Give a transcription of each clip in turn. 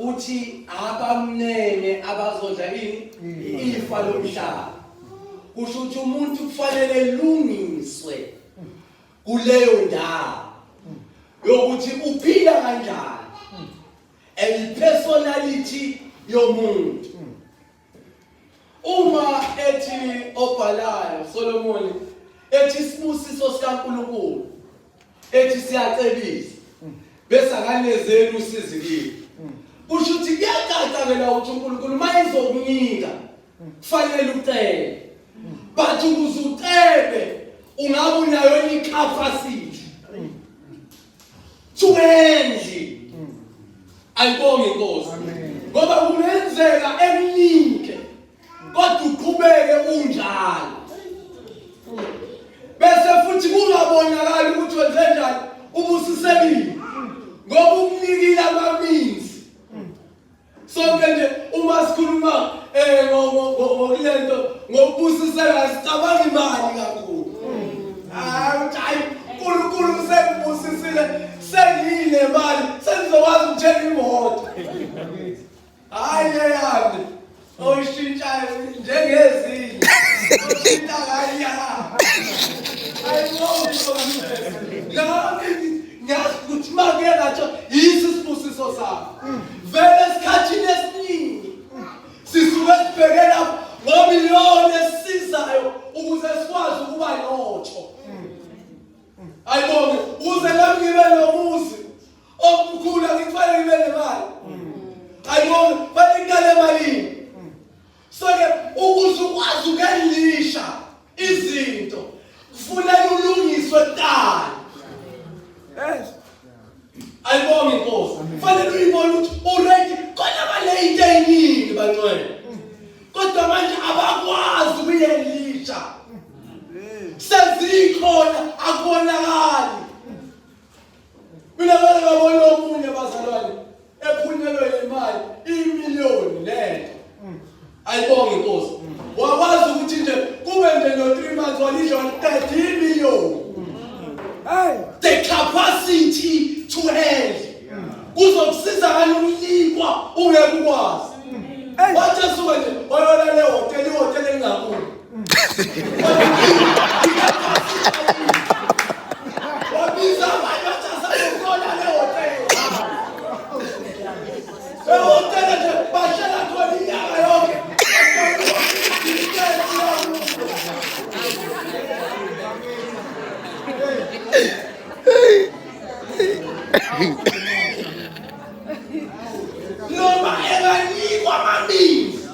uthi abamnene abazodla ifa lomhlaba. Kusho ukuthi umuntu kufanele elungiswe kuleyo ndawo yokuthi uphila kanjani, personality yomuntu. Uma ethi obhalayo Solomon ethi isibusiso sikaNkulunkulu ethi siyacebisa bese akanezeli usizikile. Kusho ukuthi kuyacaca ukuthi uNkulunkulu mayezokunika kufanele ucele, but ukuze ucebe ungabe unayo incapacity to handle. Ayibonge Nkosi ngoba kungenzeka eminike kodwa uqhubeke unjalo bese futhi kungabonakala ukuthi wenze njani ubusisekile ngoba umnikile amaminzi. Sonke nje uma sikhuluma ngokulento ngokubusiseka sicabanga imali kakhulu. Hayi uNkulunkulu usebusisile sengile imali sengizokwazi ukuthenga imoto. Hayi yami oyishintshayo njengezinye ushintsha kaya. Ngiyazi ukuthi manje ngathi yisi isibusiso sakho. Vele esikhathini esiningi sisuke sibheke lapho ngomiliyoni esisizayo ukuze sikwazi ukuba notho. Ayibonge ukuze nami ngibe nomuzi omkhulu ngikufanele ngibe nemali. Ayibonge fanele ngale malini. So-ke ukuze ukwazi ukuyisha izinto kufanele ulungiswe kuqala. Ayibonge Nkosi. Kufanele uyibone ukuthi already khona abalate eyiningi bangcwele. Kodwa manje abakwazi ukuyelisha. Sezikhona akubonakali. Mina vele ngabona omunye abazalwane ephunyelwe imali imiliyoni lento. Ayibonge Nkosi. Wakwazi ukuthi nje kube nje no 3 months walisho 13 million. The capacity to handle. Kuzokusiza kani ukulikwa ungeke ukwazi. Wathi suka nje wayona le hotel engakho. Wabiza abantu bathasa ukona le hotel. Le hotel nje bashala khona inyanga yonke. Noma enganikwa amaminzi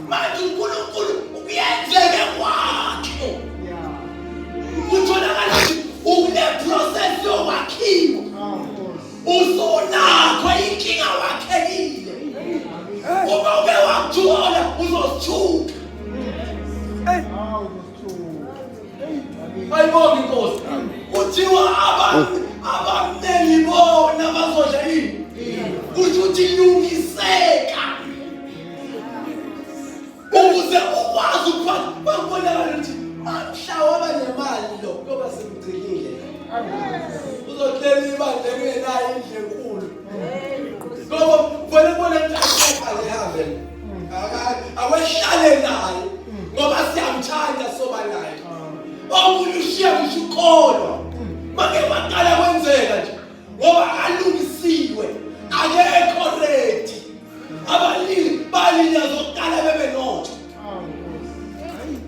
manje uNkulunkulu ukuyenzeka kwakhe kutholakala ukune process yokwakhiwa uzonakho inkinga wakhekile uma ube wakuthola uzosithuka. Ayibonge Nkosi. Kuthiwa abamnengi bona bazodla yini? Kusho ukuthi lungiseka ukuze ukwazi ukuphatha. Babonakala ukuthi mhla waba nemali lo ngoba semgcinile. Uzotlela imali engenayo indle enkulu. Ngoba kufanele ubone ukuthi alihambe. Awehlale naye ngoba siyamthanda soba naye. Omunye ushiya ngisho ukholwa. Make waqala kwenzeka nje ngoba alungisiwe akekho ready. Abalili balina zokuqala bebe notho.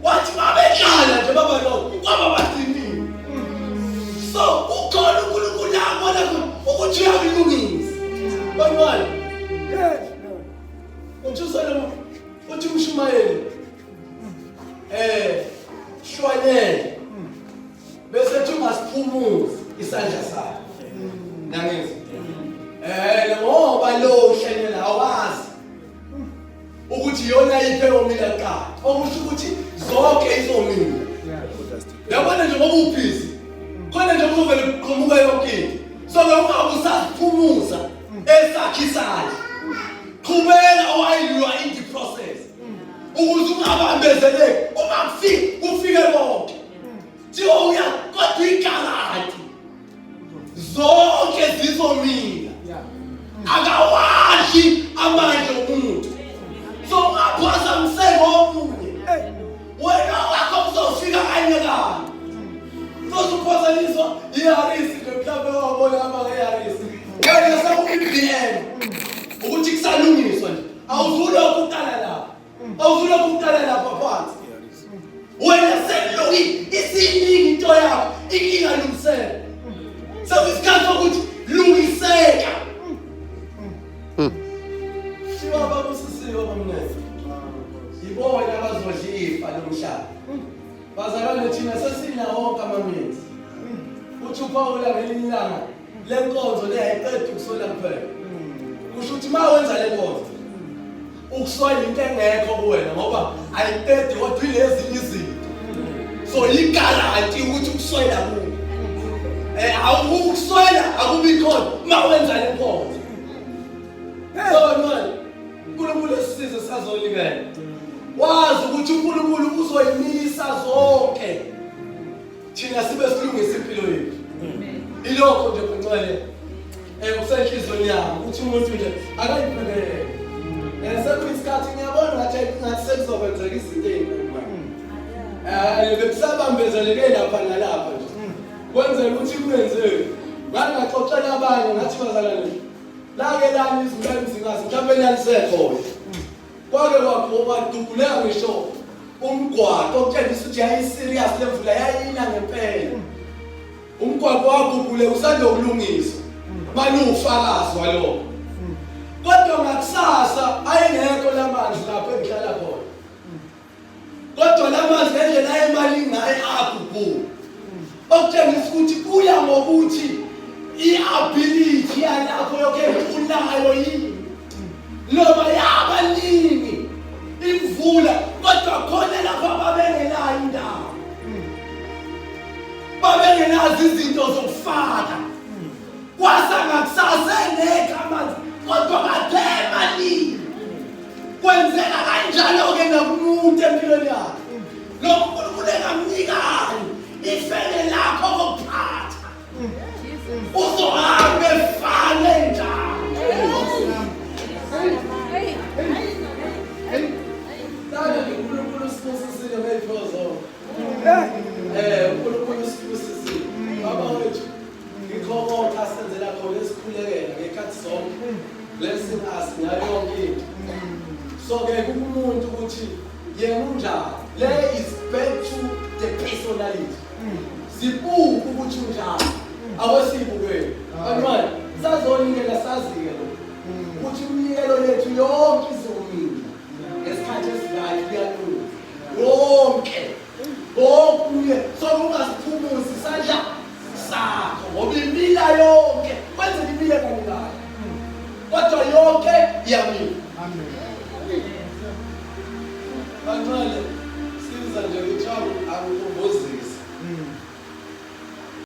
Wathi babedlala nje baba notho kwaba bathini. So ukhona uNkulunkulu yabona ukuthi uyalungisa. Bangwani. Uthusana uthi uMshumayeli. Shwanyele. Bese uthi masiphumuze isandla sakhe. Nangezi. Ngoba lo uhlanyela awazi ukuthi yona iphe omila kuqala. Okusho ukuthi zonke izomila. Yabona nje ngoba ubhizi. Khona nje uzovela uqhamuka yonke. So ke ungabe usaphumuza esakhisana. Qhubeka wayilwa in the process. Ukuze ungabambezeleki uma ufike konke. Thiwa uya kodwa igaranti. Zonke zizomila. Akawazi Shiwa babusisiwe bamnezi. Yibona abazodla ifa lomhlaba. Bazalwane thina sesinawo wonke amamenzi. Uthi uPaul ngelinye ilanga lenkonzo leyayiqeda ukusola kuphela. Kusho ukuthi mawenza lenkonzo ukusola into engekho kuwena ngoba ayiqedi kodwa ilezi izinto. So igaranti ukuthi ukusola kuwe. Awukuswela akubi khona mawenza lenkonzo. So manje uNkulunkulu esisize sazonikela. Wazi ukuthi uNkulunkulu uzoyimisa zonke. Thina sibe silungisa impilo yethu. Ilokho nje kuncane kusenhlizweni yami ukuthi umuntu nje akayiphelele. Sekuyisikhathi ngiyabona ngathi sekuzokwenzeka izinto ezinkulu. Bekusabambezeleke lapha nalapha nje. Kwenzela ukuthi kungenzeki. Ngangaxoxela abanye ngathi bazalwane. Lake lani izinto ezingazi mhlawumbe lanisekhona. Kwake kwadubuleka ngisho umgwaqo okutshengisa ukuthi yayi-serious le mvula yayina ngempela. Umgwaqo wagubule usandokulungiswa. Manje ufakazi walokho. Kodwa ngakusasa ayengekho lamanzi lapho engihlala khona. Kodwa lamanzi ngendlela ayemali ngaye agubule. Okutshengisa ukuthi kuya ngokuthi i-ability yalapho yonke unayo yini. Noma yabaningi imvula kodwa khona lapho babengenayo indawo. Babengenazo izinto zokufaka. Kwasangakusasa engekho amanzi kodwa bathe maningi. Kwenzeka kanjalo-ke nakumuntu empilweni yakhe. Lo Nkulunkulu engamnikayo ifele lakho kokuphatha. Uzohambe efane njalo. uNkulunkulu usibusisile ngey'phozo. uNkulunkulu usibusisile. Baba wethu ngikho konke asenzela khona esikhulekela ngekhathi zonke. Blessing us ngayo yonke into. So-ke kumuntu ukuthi yena unjani. Le is back to the personality. Sibuke ukuthi unjani. Awesibukweni. Manje sazonikela sazi-ke lo. Ukuthi umnikelo lethu yonke izomile. Ngesikhathi esikayo kuyalunga. Wonke. Wonke. So ungasiphumuzi isandla sakho. Ngoba imila yonke. Kwenzela imile kanjani. Kodwa yonke iyamila. Amen. Kancane siza nje ukuthi akukumbozisi.